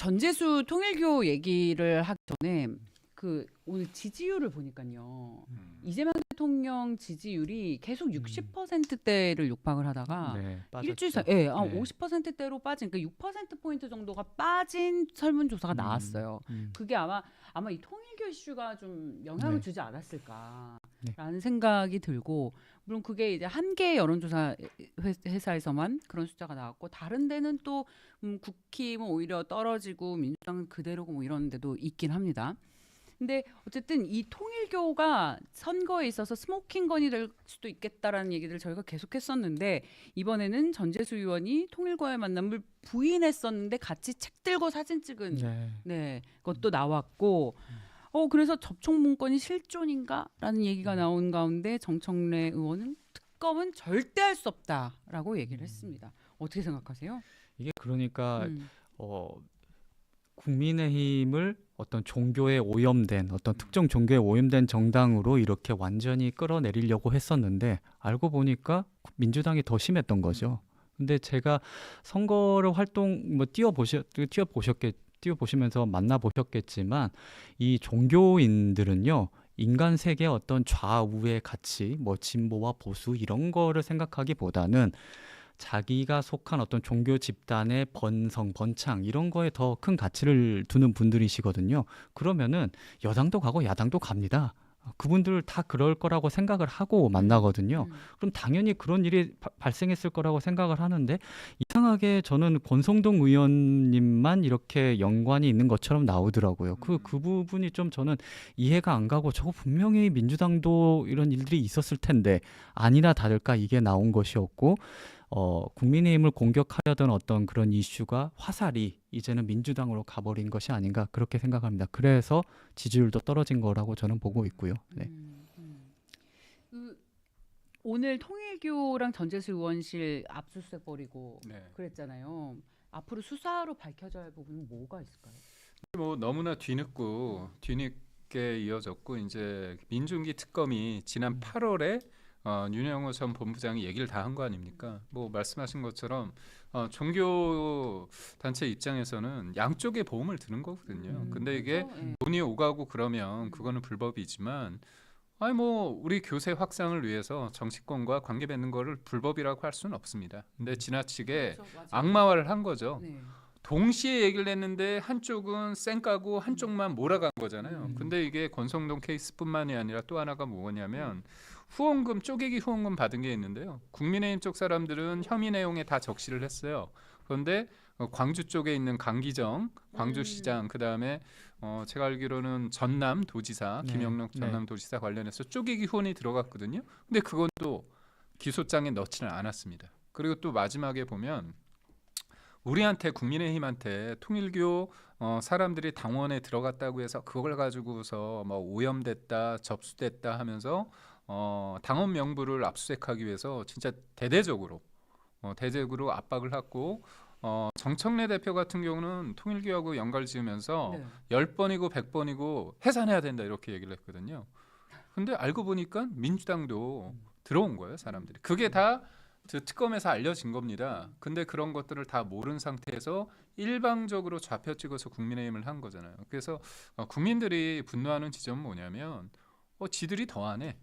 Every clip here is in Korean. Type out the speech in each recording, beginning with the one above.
전재수 통일교 얘기를 하기 전에 오늘 지지율을 보니까요. 이재명 대통령 지지율이 계속 60%대를 육박을 하다가 네, 일주일 빠졌죠. 사이에 네. 50%대로 빠진, 그러니까 6%포인트 정도가 빠진 설문조사가 나왔어요. 그게 아마 이 통일교 이슈가 좀 영향을 네. 주지 않았을까라는 네. 생각이 들고, 물론 그게 이제 한 개의 여론조사 회사에서만 그런 숫자가 나왔고, 다른 데는 또 국힘은 오히려 떨어지고 민주당은 그대로고 뭐 이런 데도 있긴 합니다. 근데 어쨌든 이 통일교가 선거에 있어서 스모킹 건이 될 수도 있겠다라는 얘기를 저희가 계속했었는데, 이번에는 전재수 의원이 통일교와의 만남을 부인했었는데 같이 책 들고 사진 찍은 것도 나왔고, 그래서 접촉 문건이 실존인가라는 얘기가 나온 가운데 정청래 의원은 특검은 절대 할 수 없다라고 얘기를 했습니다. 어떻게 생각하세요? 이게 그러니까 국민의힘을 어떤 종교에 오염된, 어떤 특정 종교에 오염된 정당으로 이렇게 완전히 끌어내리려고 했었는데, 알고 보니까 민주당이 더 심했던 거죠. 근데 제가 선거를 뛰어보시면서 만나보셨겠지만, 이 종교인들은요, 인간 세계의 어떤 좌우의 가치, 뭐 진보와 보수 이런 거를 생각하기보다는 자기가 속한 어떤 종교 집단의 번창 이런 거에 더 큰 가치를 두는 분들이시거든요. 그러면은 여당도 가고 야당도 갑니다. 그분들 다 그럴 거라고 생각을 하고 만나거든요. 그럼 당연히 그런 일이 발생했을 거라고 생각을 하는데, 이상하게 저는 권성동 의원님만 이렇게 연관이 있는 것처럼 나오더라고요. 그 부분이 좀 저는 이해가 안 가고, 저거 분명히 민주당도 이런 일들이 있었을 텐데 아니나 다를까 이게 나온 것이었고, 국민의힘을 공격하려던 어떤 그런 이슈가 화살이 이제는 민주당으로 가버린 것이 아닌가, 그렇게 생각합니다. 그래서 지지율도 떨어진 거라고 저는 보고 있고요. 네. 오늘 통일교랑 전재수 의원실 압수수색 벌이고 그랬잖아요. 앞으로 수사로 밝혀져야 할 부분은 뭐가 있을까요? 뭐 너무나 뒤늦게 이어졌고, 이제 민중기 특검이 지난 8월에 윤영호 전 본부장이 얘기를 다 한 거 아닙니까? 뭐 말씀하신 것처럼 종교 단체 입장에서는 양쪽의 보험을 드는 거거든요. 근데 이게 돈이 오가고 그러면 그거는 불법이지만, 아니 뭐 우리 교세 확장을 위해서 정치권과 관계 맺는 거를 불법이라고 할 수는 없습니다. 근데 지나치게 악마화를 한 거죠. 동시에 얘기를 했는데 한쪽은 쌩까고 한쪽만 몰아간 거잖아요. 근데 이게 권성동 케이스뿐만이 아니라 또 하나가 뭐냐면, 후원금, 쪼개기 후원금 받은 게 있는데요. 국민의힘 쪽 사람들은 혐의 내용에 다 적시를 했어요. 그런데 광주 쪽에 있는 강기정 광주시장, 그다음에 제가 알기로는 전남 도지사, 김영록 전남 도지사 관련해서 쪼개기 후원이 들어갔거든요. 근데 그건 또 기소장에 넣지는 않았습니다. 그리고 또 마지막에 보면, 우리한테, 국민의힘한테 통일교 사람들이 당원에 들어갔다고 해서 그걸 가지고서 뭐 오염됐다, 접수됐다 하면서 당원 명부를 압수수색하기 위해서 진짜 대대적으로 압박을 했고, 정청래 대표 같은 경우는 통일교하고 연결지으면서 10번이고 100번이고 해산해야 된다 이렇게 얘기를 했거든요. 근데 알고 보니까 민주당도 들어온 거예요, 사람들이. 그게 다 특검에서 알려진 겁니다. 근데 그런 것들을 다 모른 상태에서 일방적으로 좌표 찍어서 국민의힘을 한 거잖아요. 그래서 국민들이 분노하는 지점은 뭐냐면, 지들이 더하네,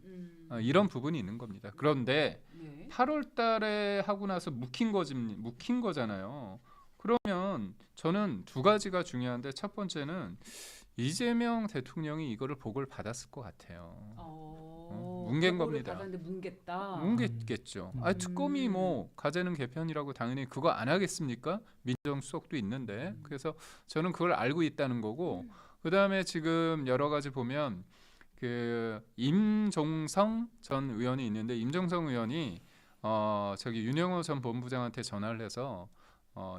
이런 부분이 있는 겁니다. 그런데 8월 달에 하고 나서 묵힌 거잖아요. 그러면 저는 두 가지가 중요한데, 첫 번째는 이재명 대통령이 이거를 보고를 받았을 것 같아요. 뭉갠 겁니다. 뭉갰겠죠. 특검이 뭐 가재는 개편이라고 당연히 그거 안 하겠습니까? 민정수석도 있는데. 그래서 저는 그걸 알고 있다는 거고, 그다음에 지금 여러 가지 보면 임종성 전 의원이 있는데, 임종성 의원이 저기 윤영호 전 본부장한테 전화를 해서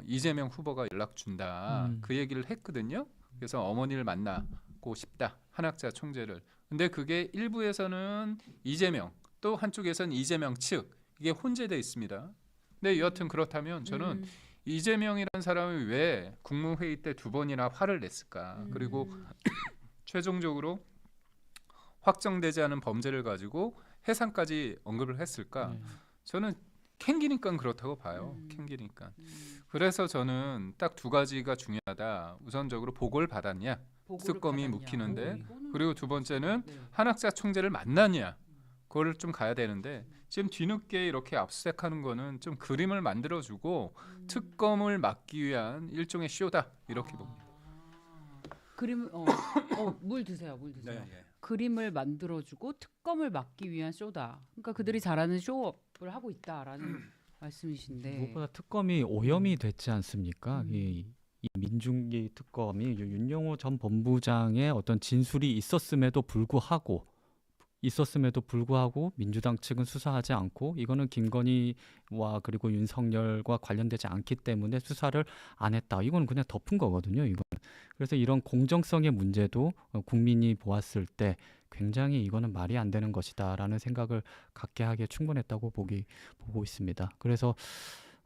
이재명 후보가 연락 준다 그 얘기를 했거든요. 그래서 어머니를 만나고 싶다, 한학자 총재를. 근데 그게 일부에서는 이재명, 또 한쪽에서는 이재명 측, 이게 혼재돼 있습니다. 근데 여하튼 그렇다면 저는 이재명이라는 사람이 왜 국무회의 때 2번이나 화를 냈을까? 그리고 최종적으로 확정되지 않은 범죄를 가지고 해산까지 언급을 했을까? 저는 캥기니까 그렇다고 봐요. 캥기니까. 그래서 저는 딱 두 가지가 중요하다. 우선적으로 보고를 받았냐, 특검이 묵히는데, 그리고 두 번째는 네. 한학자 총재를 만났냐, 그거를 좀 가야 되는데 지금 뒤늦게 이렇게 압수수색하는 거는 좀 그림을 만들어주고 특검을 막기 위한 일종의 쇼다 이렇게 봅니다. 그림 물 드세요. 물 드세요. 예. 그림을 만들어주고 특검을 막기 위한 쇼다. 그러니까 그들이 잘하는 쇼업을 하고 있다라는 말씀이신데. 무엇보다 특검이 오염이 됐지 않습니까? 음. 이 민중기 특검이 윤영호 전 본부장의 어떤 진술이 있었음에도 불구하고 민주당 측은 수사하지 않고 이거는 김건희와 그리고 윤석열과 관련되지 않기 때문에 수사를 안 했다. 이건 그냥 덮은 거거든요. 이거는. 그래서 이런 공정성의 문제도 국민이 보았을 때 굉장히 이거는 말이 안 되는 것이다라는 생각을 갖게 하기에 충분했다고 보고 있습니다. 그래서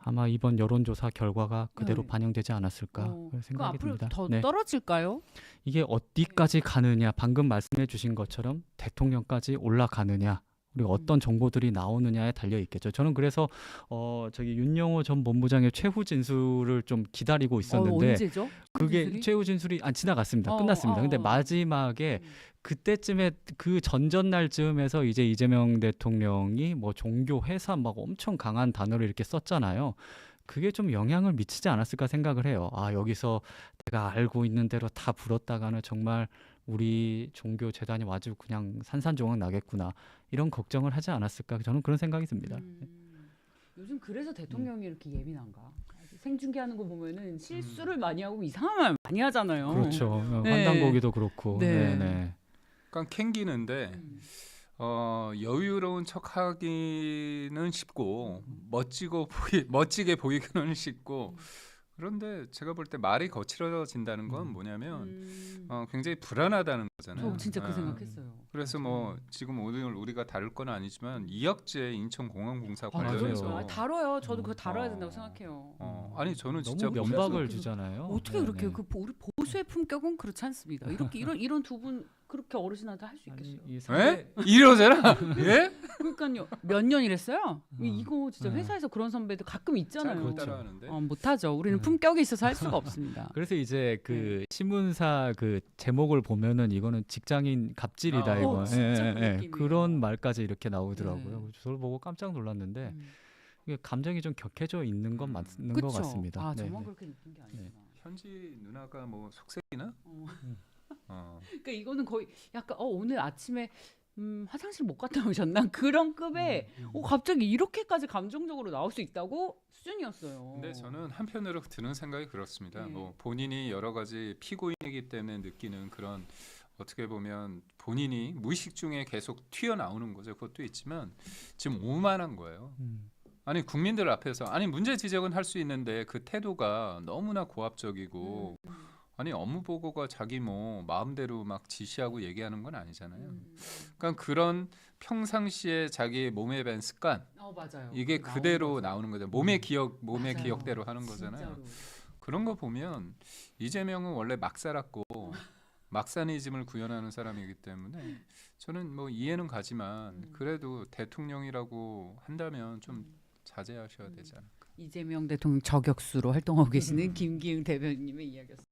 아마 이번 여론조사 결과가 그대로 네. 반영되지 않았을까 그 생각이 앞으로 듭니다. 더 네. 떨어질까요? 이게 어디까지 가느냐, 방금 말씀해 주신 것처럼 대통령까지 올라가느냐, 그리고 어떤 정보들이 나오느냐에 달려 있겠죠. 저는 그래서 저기 윤영호 전 본부장의 최후 진술을 좀 기다리고 있었는데 언제죠? 그게 진술이? 최후 진술이 지나갔습니다. 어, 끝났습니다. 근데 어. 마지막에 그때쯤에 그 전전날쯤에서 이제 이재명 대통령이 뭐 종교 회사 막 엄청 강한 단어를 이렇게 썼잖아요. 그게 좀 영향을 미치지 않았을까 생각을 해요. 아, 여기서 내가 알고 있는 대로 다 불었다가는 정말 우리 종교 재단이 아주 그냥 산산조각 나겠구나. 이런 걱정을 하지 않았을까. 저는 그런 생각이 듭니다. 요즘 그래서 대통령이 이렇게 예민한가? 생중계하는 거 보면은 실수를 많이 하고 이상한 말 많이 하잖아요. 그렇죠. 네. 환단고기도 그렇고. 네. 네. 그러니까 캥기는데 여유로운 척하기는 쉽고 멋지게 보이기는 쉽고 그런데 제가 볼 때 말이 거칠어진다는 건 뭐냐면 굉장히 불안하다는 거잖아요. 저 진짜 그 아, 생각했어요. 그래서 뭐 지금 오늘 우리가 다룰 건 아니지만 이혁재 인천공항공사 맞아요. 관련해서 다뤄요. 저도 그거 다뤄야 어. 된다고 생각해요. 아니 저는 진짜 너무 면박을 주잖아요. 어떻게 네, 그렇게 네. 우리 보수의 품격은 그렇지 않습니다. 이렇게 이런 두 분 그렇게 어르신한테 할 수 있겠어요. 이 에? 이러잖아. 예? 그러니까요. 몇 년 일했어요? 이거 진짜 네. 회사에서 그런 선배들 가끔 있잖아요. 잘 따라하는데. 못하죠. 우리는 네. 품격이 있어서 할 수가 없습니다. 그래서 이제 그 네. 신문사 그 제목을 보면은 이거는 직장인 갑질이다 아, 이거. 진짜 그 느낌이에요. 그런 말까지 이렇게 나오더라고요. 네. 그래서 저를 보고 깜짝 놀랐는데 음. 이게 감정이 좀 격해져 있는 건 맞는 것 그쵸? 같습니다. 아, 네, 저만 네. 그렇게 느낀 게 아니구나. 현지 누나가 뭐 속색이나? 그러니까 이거는 거의 약간 오늘 아침에 화장실 못 갔다 오셨나? 그런 급에 갑자기 이렇게까지 감정적으로 나올 수 있다고 수준이었어요. 근데 저는 한편으로 드는 생각이 그렇습니다. 네. 뭐 본인이 여러 가지 피고인이기 때문에 느끼는 그런 어떻게 보면 본인이 무의식 중에 계속 튀어나오는 거죠. 그것도 있지만 지금 오만한 거예요. 아니 국민들 앞에서 아니 문제 지적은 할 수 있는데 그 태도가 너무나 고압적이고 아니 업무 보고가 자기 뭐 마음대로 막 지시하고 얘기하는 건 아니잖아요. 그러니까 그런 평상시에 자기 몸에 밴 습관 맞아요. 이게 나오는 그대로 거죠. 나오는 거죠. 몸의 맞아요. 기억대로 하는 거잖아요. 진짜로. 그런 거 보면 이재명은 원래 막 살았고 막사니즘을 구현하는 사람이기 때문에 저는 뭐 이해는 가지만 그래도 대통령이라고 한다면 좀 자제하셔야 되지 않을까. 이재명 대통령 저격수로 활동하고 계시는 김기흥 대변인님의 이야기였습니다.